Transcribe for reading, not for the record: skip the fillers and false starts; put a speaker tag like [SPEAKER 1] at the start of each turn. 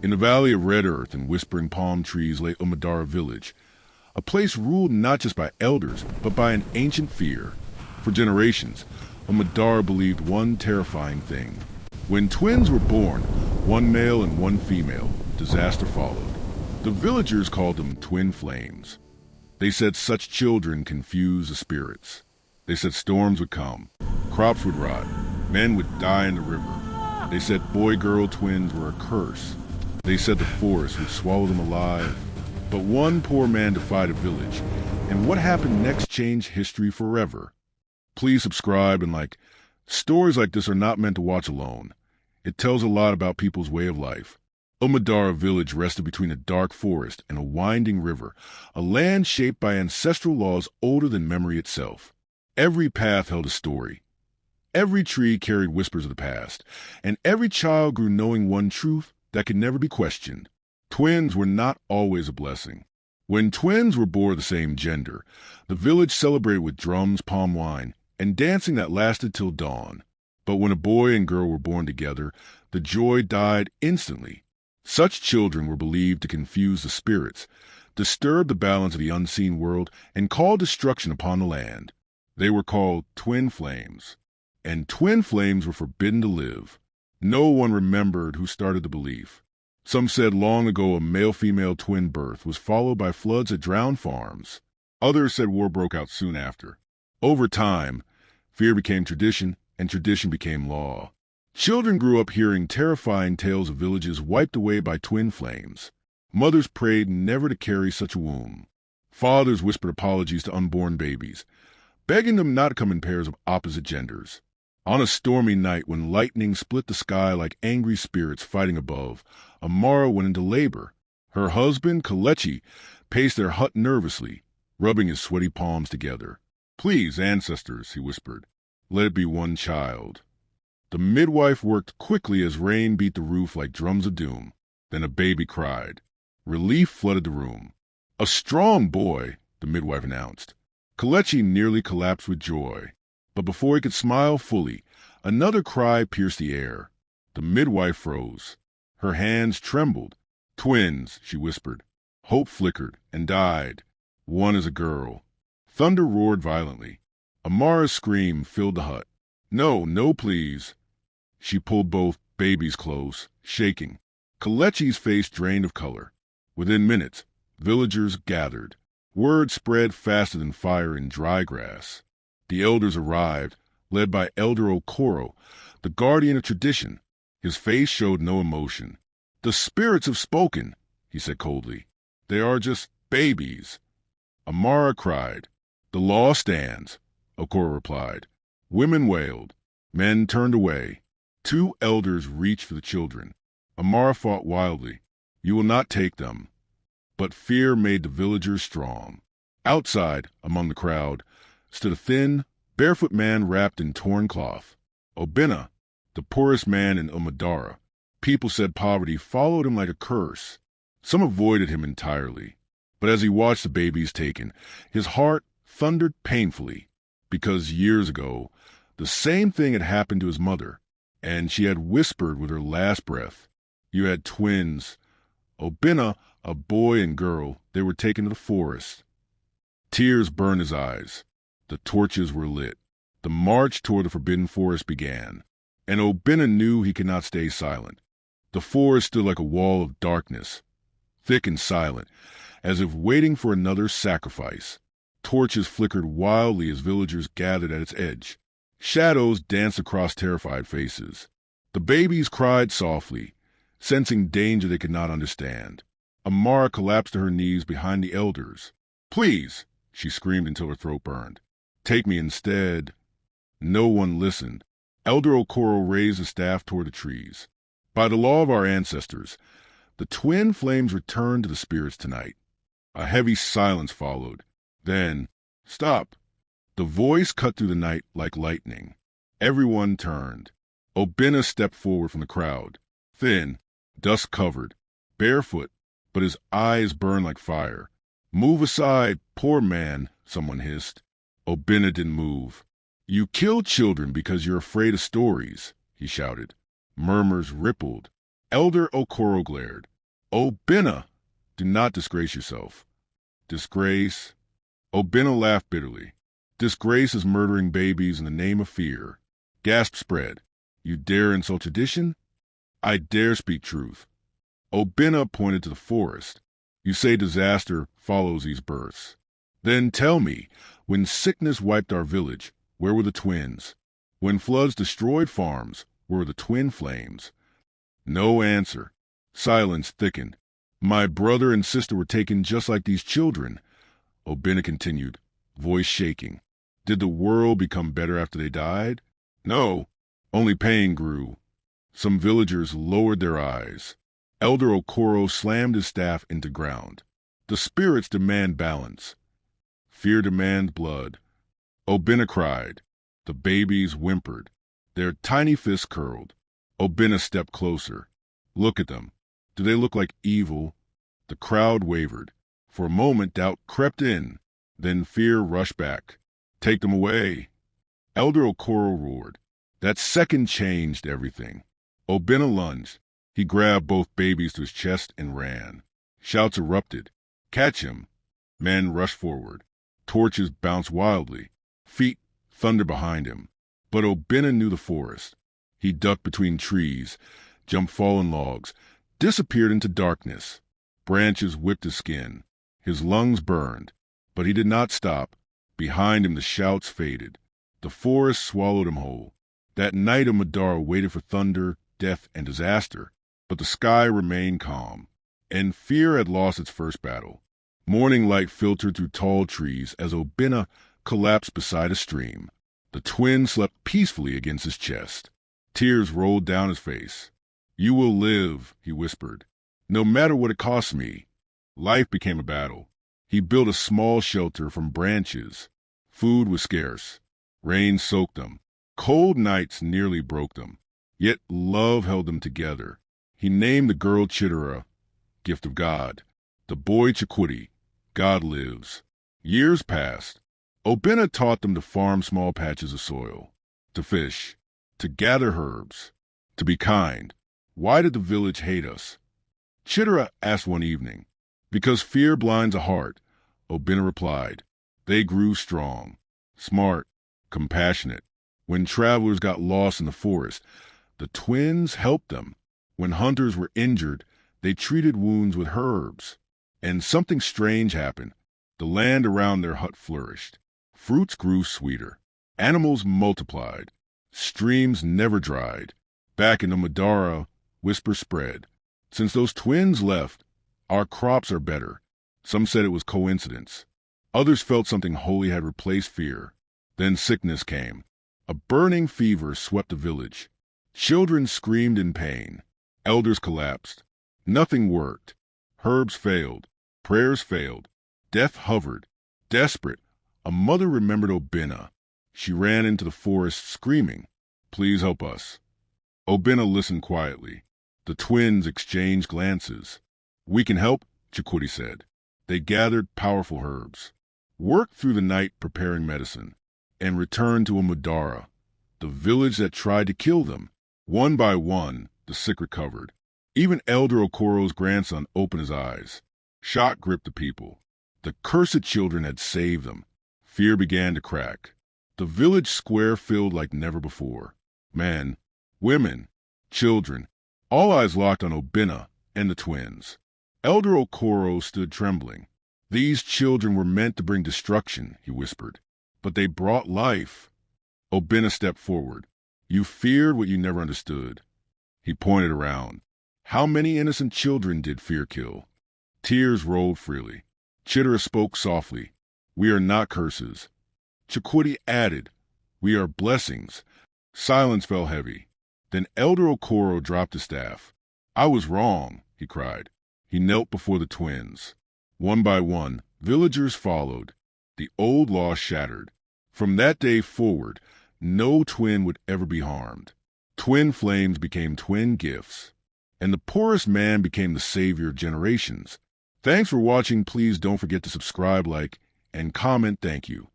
[SPEAKER 1] In a valley of red earth and whispering palm trees lay Umudara Village, a place ruled not just by elders, but by an ancient fear. For generations, Umudara believed one terrifying thing. When twins were born, one male and one female, disaster followed. The villagers called them twin flames. They said such children confuse the spirits. They said storms would come, crops would rot, men would die in the river. They said boy-girl twins were a curse. They said the forest would swallow them alive. But one poor man defied a village, and what happened next changed history forever. Please subscribe and like. Stories like this are not meant to watch alone. It tells a lot about people's way of life. Umudara Village rested between a dark forest and a winding river, a land shaped by ancestral laws older than memory itself. Every path held a story. Every tree carried whispers of the past, and every child grew knowing one truth that could never be questioned. Twins were not always a blessing. When twins were born of the same gender, the village celebrated with drums, palm wine, and dancing that lasted till dawn. But when a boy and girl were born together, the joy died instantly. Such children were believed to confuse the spirits, disturb the balance of the unseen world, and call destruction upon the land. They were called twin flames, and twin flames were forbidden to live. No one remembered who started the belief. Some said long ago a male-female twin birth was followed by floods that drowned farms. Others said war broke out soon after. Over time, fear became tradition, and tradition became law. Children grew up hearing terrifying tales of villages wiped away by twin flames. Mothers prayed never to carry such a womb. Fathers whispered apologies to unborn babies, begging them not to come in pairs of opposite genders. On a stormy night when lightning split the sky like angry spirits fighting above, Amara went into labor. Her husband, Kalechi, paced their hut nervously, rubbing his sweaty palms together. "Please, ancestors," he whispered, "let it be one child." The midwife worked quickly as rain beat the roof like drums of doom. Then a baby cried. Relief flooded the room. "A strong boy," the midwife announced. Kalechi nearly collapsed with joy. But before he could smile fully, another cry pierced the air. The midwife froze. Her hands trembled. "Twins," she whispered. Hope flickered and died. "One is a girl." Thunder roared violently. Amara's scream filled the hut. "No, no, please." She pulled both babies close, shaking. Kalechi's face drained of color. Within minutes, villagers gathered. Word spread faster than fire in dry grass. The elders arrived, led by Elder Okoro, the guardian of tradition. His face showed no emotion. "The spirits have spoken," he said coldly. "They are just babies." Amara cried. "The law stands," Okoro replied. Women wailed. Men turned away. Two elders reached for the children. Amara fought wildly. "You will not take them." But fear made the villagers strong. Outside, among the crowd, stood a thin, barefoot man wrapped in torn cloth. Obinna, the poorest man in Umudara. People said poverty followed him like a curse. Some avoided him entirely. But as he watched the babies taken, his heart thundered painfully, because years ago, the same thing had happened to his mother, and she had whispered with her last breath, "You had twins." Obinna, a boy and girl, they were taken to the forest. Tears burned his eyes. The torches were lit. The march toward the forbidden forest began, and Obinna knew he could not stay silent. The forest stood like a wall of darkness, thick and silent, as if waiting for another sacrifice. Torches flickered wildly as villagers gathered at its edge. Shadows danced across terrified faces. The babies cried softly, sensing danger they could not understand. Amara collapsed to her knees behind the elders. "Please," she screamed until her throat burned. "Take me instead." No one listened. Elder Okoro raised the staff toward the trees. "By the law of our ancestors, the twin flames returned to the spirits tonight." A heavy silence followed. Then, "Stop." The voice cut through the night like lightning. Everyone turned. Obinna stepped forward from the crowd. Thin, dust-covered, barefoot, but his eyes burned like fire. "Move aside, poor man," someone hissed. Obinna didn't move. "You kill children because you're afraid of stories," he shouted. Murmurs rippled. Elder Okoro glared. Obina, do not disgrace yourself. Disgrace? Obina laughed bitterly. Disgrace is murdering babies in the name of fear. Gasp spread. You dare insult tradition? I dare speak truth. Obina pointed to the forest. You say disaster follows these births. Then tell me, when sickness wiped our village, where were the twins? When floods destroyed farms, where were the twin flames? No answer. Silence thickened. My brother and sister were taken just like these children. Obina continued, voice shaking. Did the world become better after they died? No, only pain grew. Some villagers lowered their eyes. Elder Okoro slammed his staff into ground. The spirits demand balance. Fear demands blood. Obina cried. The babies whimpered. Their tiny fists curled. Obina stepped closer. Look at them. Do they look like evil? The crowd wavered. For a moment doubt crept in. Then fear rushed back. Take them away. Elder Okoro roared. That second changed everything. Obina lunged. He grabbed both babies to his chest and ran. Shouts erupted. Catch him. Men rushed forward. Torches bounced wildly. Feet thundered behind him. But Obina knew the forest. He ducked between trees, jumped fallen logs, disappeared into darkness. Branches whipped his skin. His lungs burned. But he did not stop. Behind him the shouts faded. The forest swallowed him whole. That night Umudara waited for thunder, death, and disaster. But the sky remained calm. And fear had lost its first battle. Morning light filtered through tall trees as Obina collapsed beside a stream. The twin slept peacefully against his chest. Tears rolled down his face. You will live, he whispered. No matter what it costs me. Life became a battle. He built a small shelter from branches. Food was scarce. Rain soaked them. Cold nights nearly broke them. Yet love held them together. He named the girl Chidera, gift of God. The boy Chikwudi, God lives. Years passed. Obina taught them to farm small patches of soil, to fish, to gather herbs, to be kind. Why did the village hate us? Chidera asked one evening. Because fear blinds a heart, Obina replied. They grew strong, smart, compassionate. When travelers got lost in the forest, the twins helped them. When hunters were injured, they treated wounds with herbs. And something strange happened. The land around their hut flourished. Fruits grew sweeter. Animals multiplied. Streams never dried. Back in Umudara, whispers spread. Since those twins left, our crops are better. Some said it was coincidence. Others felt something holy had replaced fear. Then sickness came. A burning fever swept the village. Children screamed in pain. Elders collapsed. Nothing worked. Herbs failed. Prayers failed. Death hovered. Desperate, a mother remembered Obina. She ran into the forest screaming, "Please help us." Obina listened quietly. The twins exchanged glances. "We can help," Chikwudi said. They gathered powerful herbs, worked through the night preparing medicine, and returned to Umudara, the village that tried to kill them. One by one, the sick recovered. Even Elder Okoro's grandson opened his eyes. Shock gripped the people. The cursed children had saved them. Fear began to crack. The village square filled like never before. Men, women, children, all eyes locked on Obina and the twins. Elder Okoro stood trembling. "These children were meant to bring destruction," he whispered. "But they brought life." Obina stepped forward. "You feared what you never understood." He pointed around. How many innocent children did fear kill? Tears rolled freely. Chidera spoke softly. "We are not curses." Chikwudi added, "We are blessings." Silence fell heavy. Then Elder Okoro dropped his staff. "I was wrong," he cried. He knelt before the twins. One by one, villagers followed. The old law shattered. From that day forward, no twin would ever be harmed. Twin flames became twin gifts. And the poorest man became the savior of generations. Thanks for watching. Please don't forget to subscribe, like, and comment. Thank you.